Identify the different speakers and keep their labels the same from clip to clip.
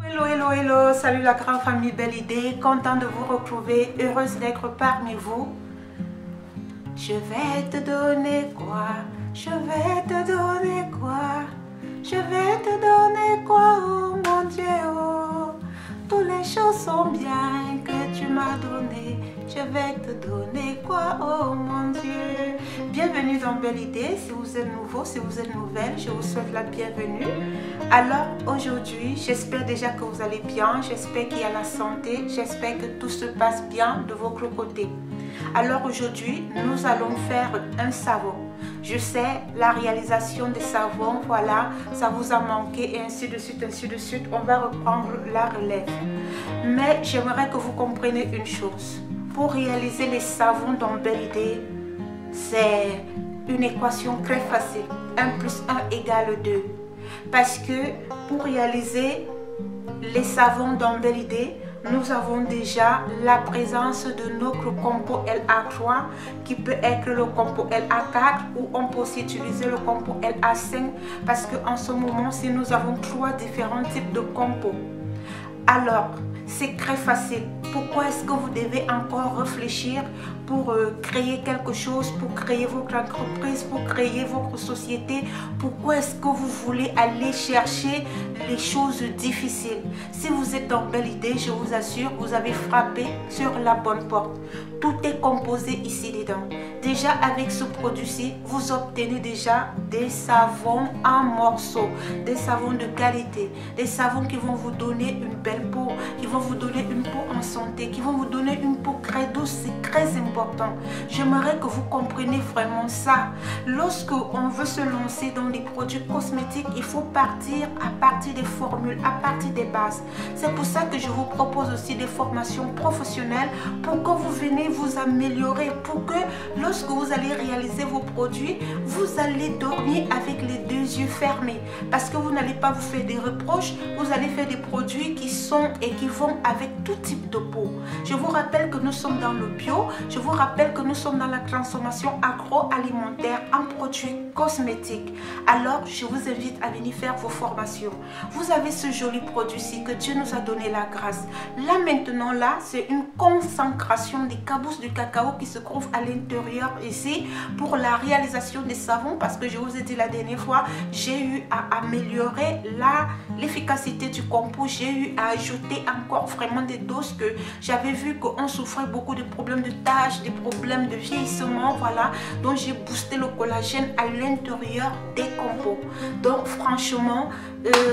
Speaker 1: Hello, hello, hello, salut la grande famille Belle Idée, content de vous retrouver, heureuse d'être parmi vous. Je vais te donner quoi? Je vais te donner quoi? Je vais te donner quoi, oh mon Dieu, oh. Toutes les choses sont bien que tu m'as donné. Je vais te donner quoi, oh mon Dieu. Bienvenue dans Belle Idée. Si vous êtes nouveau, si vous êtes nouvelle, je vous souhaite la bienvenue. Alors aujourd'hui, j'espère déjà que vous allez bien. J'espère qu'il y a la santé. J'espère que tout se passe bien de votre côté. Alors aujourd'hui, nous allons faire un savon. Je sais, la réalisation des savons, voilà, ça vous a manqué et ainsi de suite, ainsi de suite. On va reprendre la relève. Mais j'aimerais que vous compreniez une chose. Pour réaliser les savons dans Belle Idée, c'est une équation très facile. 1 plus 1 égale 2. Parce que pour réaliser les savons dans Belle Idée, nous avons déjà la présence de notre compo LA3 qui peut être le compo LA4 ou on peut aussi utiliser le compo LA5 parce qu'en ce moment, si nous avons 3 différents types de compos. Alors, c'est très facile. Pourquoi est-ce que vous devez encore réfléchir pour créer quelque chose, pour créer votre entreprise, pour créer votre société? Pourquoi est-ce que vous voulez aller chercher les choses difficiles? Si vous êtes dans Belle Idée, je vous assure, vous avez frappé sur la bonne porte. Tout est composé ici dedans. Déjà avec ce produit-ci, vous obtenez déjà des savons en morceaux, des savons de qualité, des savons qui vont vous donner une belle peau, qui vont vous donner une peau en santé, qui vont vous donner une peau très douce. C'est très important. J'aimerais que vous compreniez vraiment ça. Lorsque on veut se lancer dans les produits cosmétiques, il faut partir à partir des formules, à partir des bases. C'est pour ça que je vous propose aussi des formations professionnelles pour que vous venez vous améliorer, pour que lorsque vous allez réaliser vos produits, vous allez dormir avec les 2 yeux fermés. Parce que vous n'allez pas vous faire des reproches, vous allez faire des produits qui sont et qui vont avec tout type de peau. Je vous rappelle que nous sommes dans le bio, je vous rappelle que nous sommes dans la transformation agroalimentaire en produits cosmétiques. Alors, je vous invite à venir faire vos formations. Vous avez ce joli produit-ci que Dieu nous a donné la grâce. Là maintenant, là, c'est une concentration des cabousses de cacao qui se trouve à l'intérieur ici pour la réalisation des savons parce que je vous ai dit la dernière fois, j'ai eu à améliorer l'efficacité du compo. J'ai eu à ajouter encore vraiment des doses que j'avais vu qu'on souffrait beaucoup de problèmes de taches, des problèmes de vieillissement, voilà. Donc j'ai boosté le collagène à l'intérieur des compos. Donc franchement,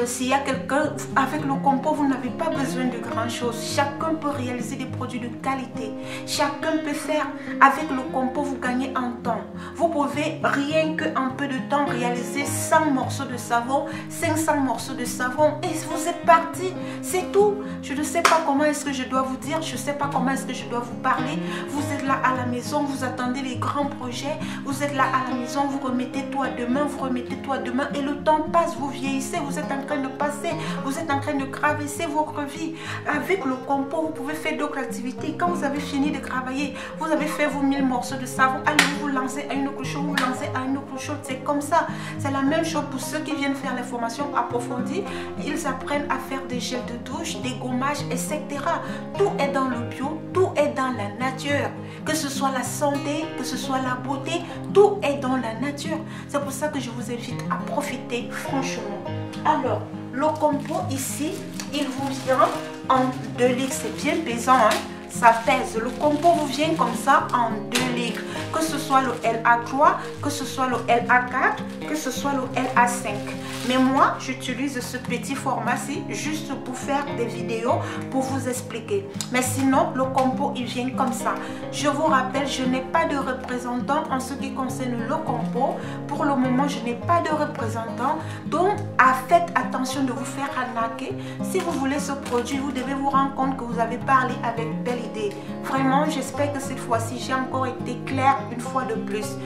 Speaker 1: s'il y a quelqu'un avec le compo, vous n'avez pas besoin de grand chose. Chacun peut réaliser des produits de qualité. Chacun peut faire avec le compo, vous gagnez en temps. Vous pouvez rien qu'en peu de temps réaliser 100 morceaux de savon, 500 morceaux de savon et vous êtes parti. C'est tout. Je ne sais pas comment est-ce que je dois vous dire, je ne sais pas comment est-ce que je dois vous parler. Vous êtes là à la maison, vous attendez les grands projets. Vous êtes là à la maison, vous remettez tout à demain, vous remettez tout à demain et le temps passe, vous vieillissez, vous êtes en train de passer, vous êtes en train de traverser votre vie. Avec le compo, vous pouvez faire d'autres activités. Quand vous avez fini de travailler, vous avez fait vos 1000 morceaux de savon, allez vous lancer à une autre chose, vous lancez à une autre chose. C'est comme ça. C'est la même chose pour ceux qui viennent faire les formations approfondies. Ils apprennent à faire des gels de douche, des gommages, etc. Tout est dans le bio, tout est dans la nature. Que ce soit la santé, que ce soit la beauté, tout est dans la nature. C'est pour ça que je vous invite à profiter franchement. Alors, le compo ici, il vous vient en 2 litres. C'est bien pesant, hein? Ça pèse. Le compo vous vient comme ça en 2 litres. Que ce soit le LA3, que ce soit le LA4, que ce soit le LA5. Mais moi, j'utilise ce petit format-ci juste pour faire des vidéos, pour vous expliquer. Mais sinon, le compo, il vient comme ça. Je vous rappelle, je n'ai pas de représentant en ce qui concerne le compo. Pour le moment, je n'ai pas de représentant. Donc, faites attention de vous faire arnaquer. Si vous voulez ce produit, vous devez vous rendre compte que vous avez parlé avec Belle Idée. Vraiment, j'espère que cette fois-ci, j'ai encore été claire une fois de plus.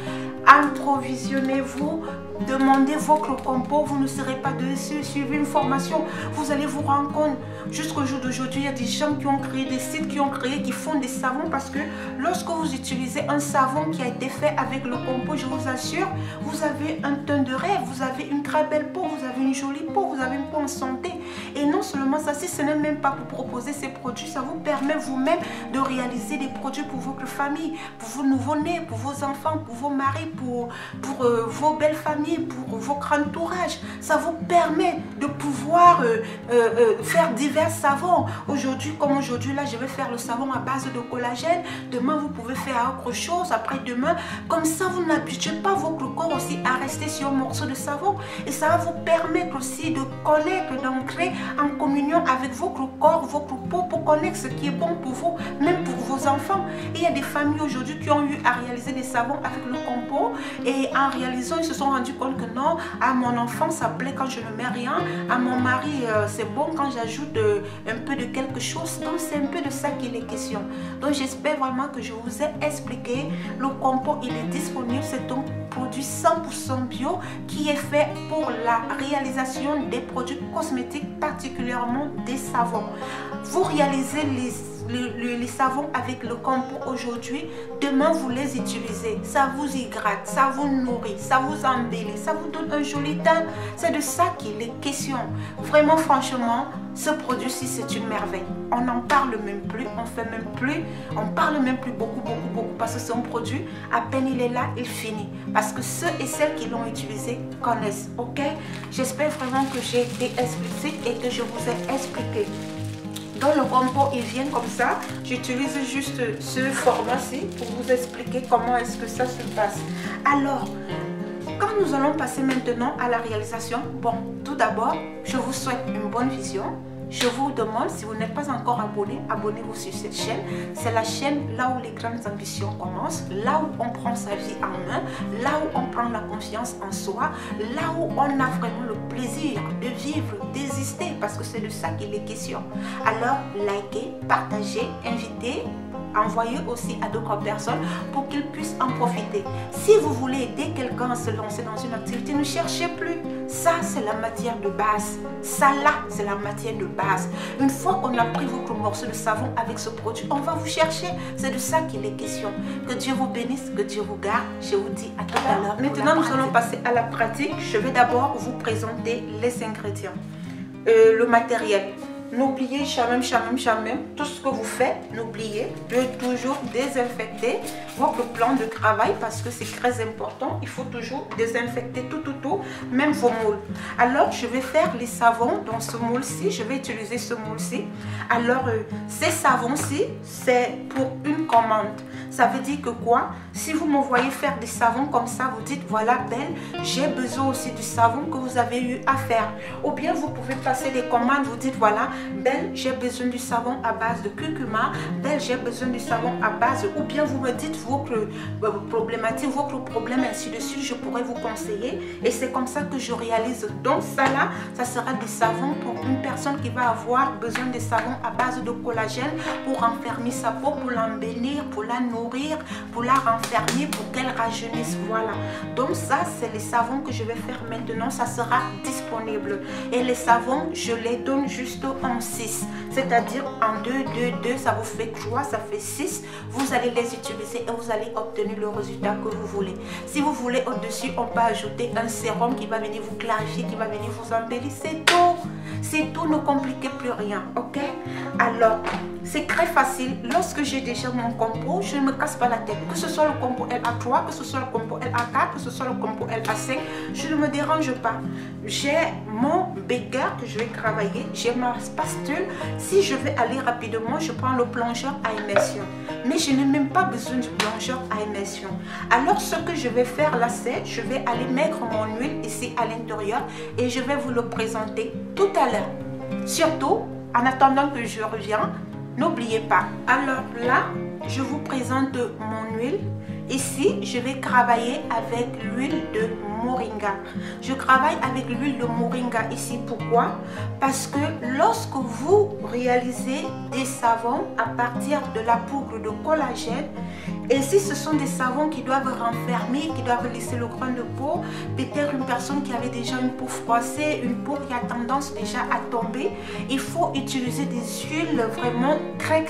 Speaker 1: Approvisionnez-vous, demandez votre compo, vous ne serez pas dessus, suivez une formation, vous allez vous rendre compte. Jusqu'au jour d'aujourd'hui, il y a des gens qui ont créé des sites, qui font des savons parce que lorsque vous utilisez un savon qui a été fait avec le compo, je vous assure, vous avez un teint de rêve, vous avez une très belle peau, vous avez une jolie peau, vous avez une peau en santé. Et non seulement ça, si ce n'est même pas pour proposer ces produits, ça vous permet vous-même de réaliser des produits pour votre famille, pour vos nouveau-nés, pour vos enfants, pour vos maris, pour vos belles familles, pour votre entourage. Ça vous permet de pouvoir faire divers savons. Aujourd'hui, comme aujourd'hui, là, je vais faire le savon à base de collagène. Demain, vous pouvez faire autre chose. Après-demain, comme ça, vous n'habituez pas votre corps aussi à rester sur un morceau de savon. Et ça va vous permettre aussi de connaître, d'entrer en communion avec votre corps, votre peau, pour connaître ce qui est bon pour vous, même pour vos enfants. Et il y a des familles aujourd'hui qui ont eu à réaliser des savons avec le compo. Et en réalisant, ils se sont rendus compte que non, à mon enfant, ça plaît quand je ne mets rien. À mon mari, c'est bon quand j'ajoute un peu de quelque chose. Donc, c'est un peu de ça qu'il est question. Donc, j'espère vraiment que je vous ai expliqué. Le compo, il est disponible. C'est un produit 100% bio qui est fait pour la réalisation des produits cosmétiques, particulièrement des savons. Vous réalisez les savons avec le compo aujourd'hui, demain vous les utilisez, ça vous hydrate, ça vous nourrit, ça vous embellit, ça vous donne un joli teint. C'est de ça qu'il est question. Vraiment, franchement, ce produit-ci, c'est une merveille. On n'en parle même plus, on fait même plus, on parle même plus beaucoup, parce que c'est un produit, à peine il est là, il finit. Parce que ceux et celles qui l'ont utilisé connaissent, ok? J'espère vraiment que j'ai été explicite et que je vous ai expliqué. Dans le compo, il vient comme ça. J'utilise juste ce format-ci pour vous expliquer comment est-ce que ça se passe. Alors, quand nous allons passer maintenant à la réalisation, bon, tout d'abord, je vous souhaite une bonne vision. Je vous demande, si vous n'êtes pas encore abonné, abonnez-vous sur cette chaîne. C'est la chaîne là où les grandes ambitions commencent, là où on prend sa vie en main, là où on prend la confiance en soi, là où on a vraiment le plaisir de vivre, d'exister, parce que c'est de ça qu'il est question. Alors, likez, partagez, invitez, envoyez aussi à d'autres personnes pour qu'ils puissent en profiter. Si vous voulez aider quelqu'un à se lancer dans une activité, ne cherchez plus. Ça, c'est la matière de base. Ça, là, c'est la matière de base. Une fois qu'on a pris votre morceau de savon avec ce produit, on va vous chercher. C'est de ça qu'il est question. Que Dieu vous bénisse, que Dieu vous garde. Je vous dis à tout à l'heure. Maintenant, nous allons passer à la pratique. Je vais d'abord vous présenter les ingrédients. Le matériel. N'oubliez jamais, tout ce que vous faites, n'oubliez de toujours désinfecter votre plan de travail parce que c'est très important. Il faut toujours désinfecter tout, même vos moules. Alors, je vais faire les savons dans ce moule-ci. Je vais utiliser ce moule-ci. Alors, ces savons-ci, c'est pour une commande. Ça veut dire que quoi? Si vous me voyez faire des savons comme ça, vous dites, voilà, Belle, j'ai besoin aussi du savon que vous avez eu à faire. Ou bien, vous pouvez passer des commandes, vous dites, voilà, Belle, j'ai besoin du savon à base de curcuma. Belle, j'ai besoin du savon à base... Ou bien, vous me dites votre problématique, votre problème, ainsi de suite, je pourrais vous conseiller. Et c'est comme ça que je réalise. Donc, ça là, ça sera des savons pour une personne qui va avoir besoin de savons à base de collagène pour enfermer sa peau, pour l'embellir, pour la nourrir, pour la renfermer, pour qu'elle rajeunisse. Voilà. Donc, ça, c'est les savons que je vais faire maintenant. Ça sera disponible. Et les savons, je les donne juste en 6. C'est-à-dire en 2, 2, 2, ça vous fait 3, ça fait 6. Vous allez les utiliser et vous allez obtenir le résultat que vous voulez. Si vous voulez au-dessus, on peut ajouter un sérum qui va venir vous clarifier, qui va venir vous embellir. C'est tout. C'est tout, ne compliquez plus rien. Ok? Alors, c'est très facile. Lorsque j'ai déjà mon compo, je ne me casse pas la tête. Que ce soit le compo LA3, que ce soit le compo LA4, que ce soit le compo LA5, je ne me dérange pas. J'ai mon beurre que je vais travailler. J'ai ma spatule. Si je vais aller rapidement, je prends le plongeur à immersion. Mais je n'ai même pas besoin du plongeur à immersion. Alors, ce que je vais faire là, c'est je vais aller mettre mon huile ici à l'intérieur et je vais vous le présenter tout à l'heure. Surtout, en attendant que je revienne, n'oubliez pas. Alors là, je vous présente mon huile. Ici, je vais travailler avec l'huile de moringa. Je travaille avec l'huile de moringa ici. Pourquoi? Parce que lorsque vous réaliser des savons à partir de la poudre de collagène. Et si ce sont des savons qui doivent renfermer, qui doivent laisser le grain de peau, peut-être une personne qui avait déjà une peau froissée, une peau qui a tendance déjà à tomber, il faut utiliser des huiles vraiment très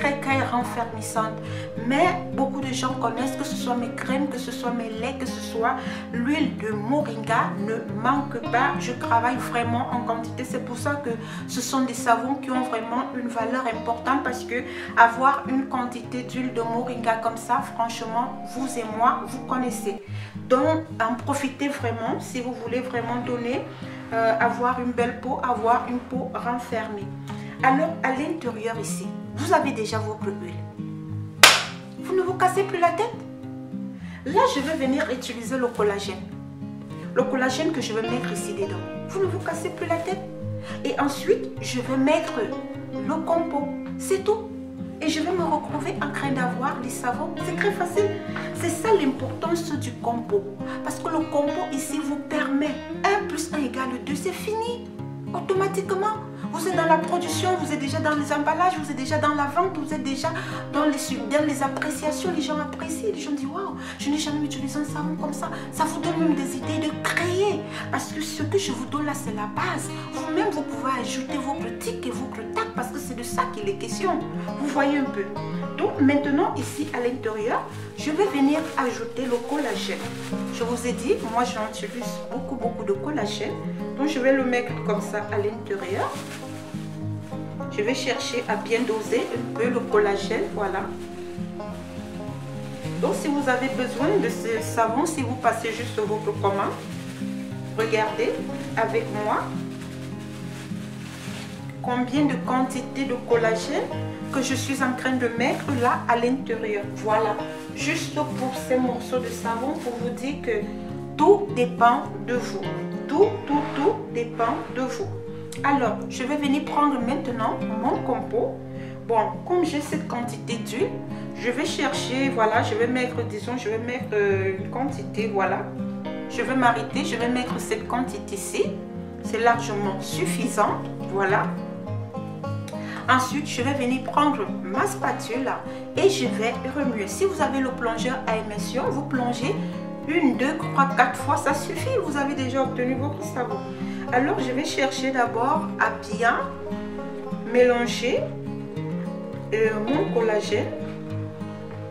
Speaker 1: renfermissantes. Mais beaucoup de gens connaissent, que ce soit mes crèmes, que ce soit mes laits, que ce soit l'huile de moringa, ne manque pas. Je travaille vraiment en quantité. C'est pour ça que ce sont des savons qui ont vraiment une valeur importante, parce que avoir une quantité d'huile de moringa comme ça, franchement, vous et moi, vous connaissez. Donc, en profitez vraiment si vous voulez vraiment donner, avoir une belle peau, avoir une peau renfermée. Alors, à l'intérieur ici, vous avez déjà votre huile. Vous ne vous cassez plus la tête. Là, je vais venir utiliser le collagène. Le collagène que je vais mettre ici dedans. Vous ne vous cassez plus la tête. Et ensuite, je vais mettre le compo. C'est tout. Et je vais me retrouver en train d'avoir des savons. C'est très facile. C'est ça l'importance du compo. Parce que le compo ici vous permet 1 + 1 = 2. C'est fini. Automatiquement. Vous êtes dans la production, vous êtes déjà dans les emballages, vous êtes déjà dans la vente, vous êtes déjà dans les appréciations. Les gens apprécient, les gens disent waouh, je n'ai jamais utilisé un savon comme ça. Ça vous donne même des idées de créer. Parce que ce que je vous donne là, c'est la base. Vous-même, vous pouvez ajouter vos tics et vos tacs, parce que c'est de ça qu'il est question. Vous voyez un peu. Donc maintenant, ici à l'intérieur, je vais venir ajouter le collagène. Je vous ai dit, moi j'en utilise beaucoup de collagène. Donc je vais le mettre comme ça à l'intérieur. Je vais chercher à bien doser un peu le collagène, voilà. Donc si vous avez besoin de ce savon, si vous passez juste votre commande, regardez avec moi combien de quantité de collagène que je suis en train de mettre là à l'intérieur. Voilà, juste pour ces morceaux de savon, pour vous dire que tout dépend de vous. Tout dépend de vous. Alors, je vais venir prendre maintenant mon compo. Bon, comme j'ai cette quantité d'huile, je vais chercher, voilà, je vais mettre, disons, je vais mettre une quantité, voilà. Je vais m'arrêter, je vais mettre cette quantité-ci. C'est largement suffisant, voilà. Ensuite, je vais venir prendre ma spatule et je vais remuer. Si vous avez le plongeur à immersion, vous plongez 1, 2, 3, 4 fois, ça suffit. Vous avez déjà obtenu votre savon. Alors, je vais chercher d'abord à bien mélanger mon collagène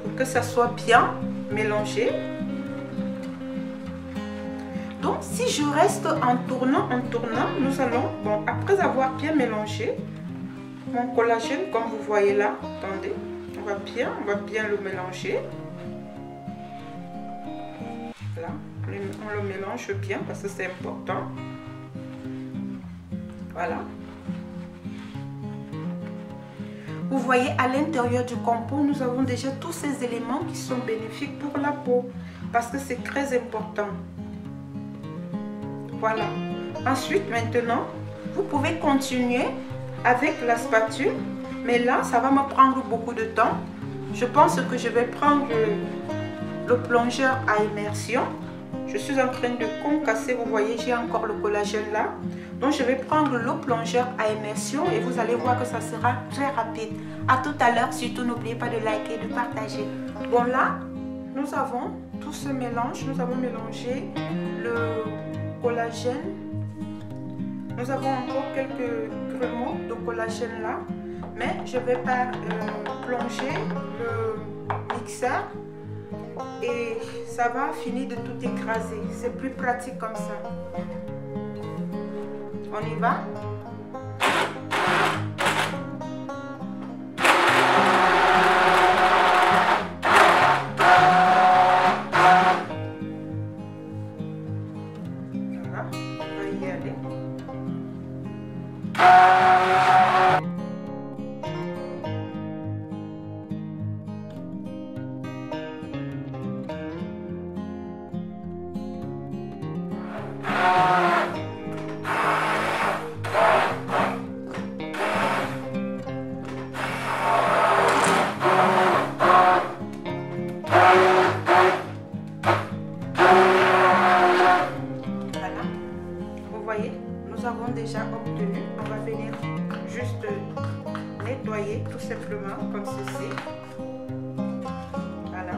Speaker 1: pour que ça soit bien mélangé. Donc, si je reste en tournant, nous allons, bon, après avoir bien mélangé mon collagène, comme vous voyez là, attendez, on va bien le mélanger. Là, on le mélange bien parce que c'est important. Voilà. Vous voyez, à l'intérieur du compo, nous avons déjà tous ces éléments qui sont bénéfiques pour la peau parce que c'est très important. Voilà. Ensuite, maintenant, vous pouvez continuer avec la spatule, mais là, ça va me prendre beaucoup de temps. Je pense que je vais prendre le plongeur à immersion. Je suis en train de concasser, vous voyez, j'ai encore le collagène là. Donc, je vais prendre le plongeur à immersion et vous allez voir que ça sera très rapide. À tout à l'heure, surtout n'oubliez pas de liker et de partager. Bon, là, nous avons tout ce mélange. Nous avons mélangé le collagène. Nous avons encore quelques grumeaux de collagène là. Mais je vais pas plonger le mixeur. Et ça va finir de tout écraser. C'est plus pratique comme ça. On y va. Voilà, on va y aller. nettoyer tout simplement comme ceci. Voilà.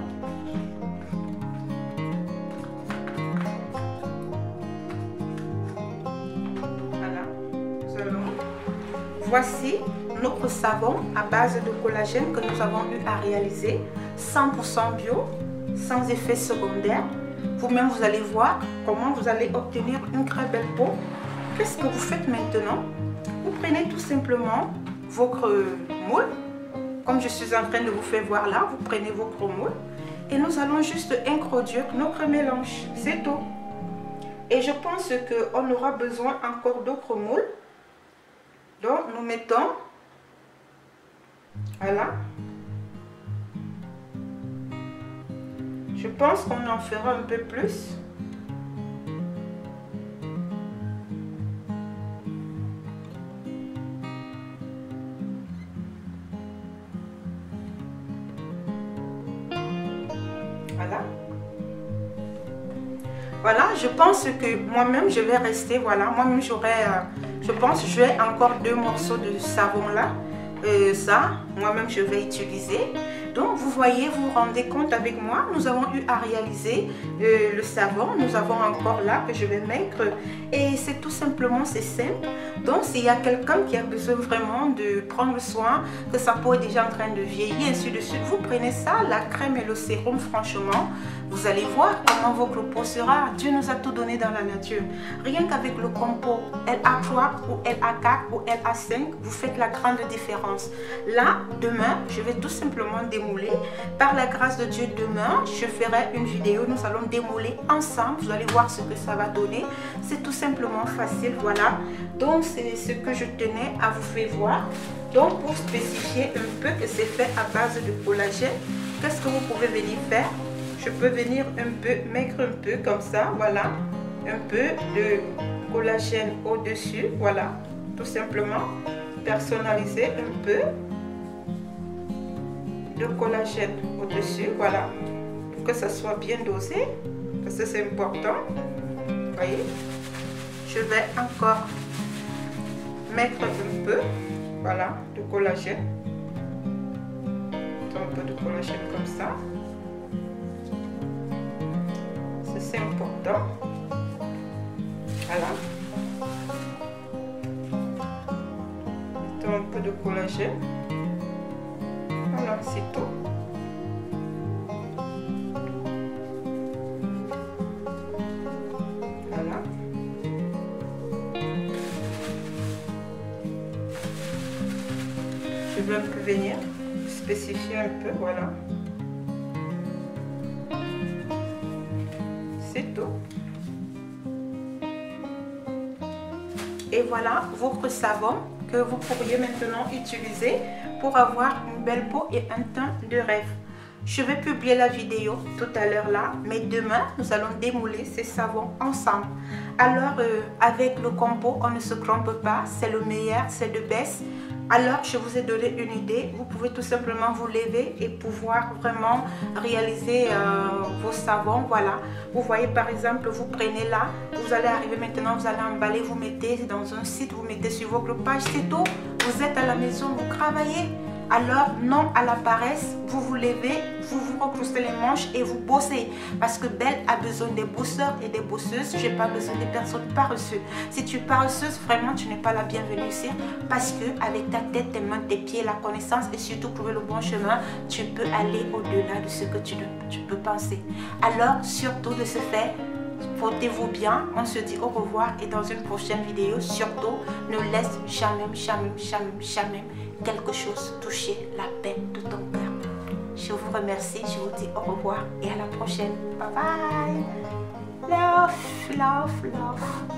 Speaker 1: Voilà. Nous allons. Voici notre savon à base de collagène que nous avons eu à réaliser, 100% bio, sans effet secondaire. Vous-même, vous allez voir comment vous allez obtenir une très belle peau. Qu'est-ce que vous faites maintenant? Vous prenez tout simplement votre moule, comme je suis en train de vous faire voir là, vous prenez votre moule et nous allons juste introduire notre mélange, c'est tout. Et je pense qu'on aura besoin encore d'autres moules. Donc nous mettons, voilà, je pense qu'on en fera un peu plus. Voilà. Voilà, je pense que moi-même je vais rester, voilà, moi-même j'aurai, je pense que je vais encore 2 morceaux de savon là, ça, moi-même je vais utiliser. Donc vous voyez, vous vous rendez compte avec moi, nous avons eu à réaliser le savon, nous avons encore là que je vais mettre et c'est tout simplement, c'est simple. Donc s'il y a quelqu'un qui a besoin vraiment de prendre soin, que sa peau est déjà en train de vieillir, ainsi de suite, vous prenez ça, la crème et le sérum, franchement, vous allez voir comment votre peau sera. Dieu nous a tout donné dans la nature. Rien qu'avec le compo LA3 ou LA4 ou LA5, vous faites la grande différence. Là, demain, je vais tout simplement démouler. Par la grâce de Dieu, demain, je ferai une vidéo. Nous allons démouler ensemble. Vous allez voir ce que ça va donner. C'est tout simplement facile, voilà. Donc, c'est ce que je tenais à vous faire voir. Donc, pour spécifier un peu que c'est fait à base de collagène, qu'est-ce que vous pouvez venir faire? Je peux venir un peu, mettre un peu comme ça, voilà, un peu de collagène au-dessus, voilà, tout simplement, personnaliser un peu de collagène au-dessus, voilà, pour que ça soit bien dosé, parce que c'est important, vous voyez. Je vais encore mettre un peu, voilà, de collagène, un peu de collagène comme ça. C'est important, voilà, mettons un peu de collagène, voilà, c'est tout. Voilà, je vais un peu venir spécifier un peu, voilà. Et voilà votre savon que vous pourriez maintenant utiliser pour avoir une belle peau et un teint de rêve. Je vais publier la vidéo tout à l'heure là, mais demain nous allons démouler ces savons ensemble. Alors avec le compo, on ne se trompe pas, c'est le meilleur, c'est le best. Alors je vous ai donné une idée, vous pouvez tout simplement vous lever et pouvoir vraiment réaliser vos savons. Voilà, vous voyez par exemple, vous prenez là, vous allez arriver maintenant, vous allez emballer, vous mettez dans un site, vous mettez sur votre page, c'est tout. Vous êtes à la maison, vous travaillez. Alors non à la paresse, vous vous levez, vous vous recroustez les manches et vous bossez. Parce que Belle a besoin des bosseurs et des bosseuses. Je n'ai pas besoin des personnes paresseuses. Si tu es paresseuse, vraiment tu n'es pas la bienvenue ici. Parce que avec ta tête, tes mains, tes pieds, la connaissance et surtout trouver le bon chemin, tu peux aller au-delà de ce que tu peux penser. Alors surtout de ce fait, portez-vous bien, on se dit au revoir et dans une prochaine vidéo, surtout ne laisse jamais quelque chose toucher la paix de ton cœur. Je vous remercie, je vous dis au revoir et à la prochaine. Bye bye. Love, love, love.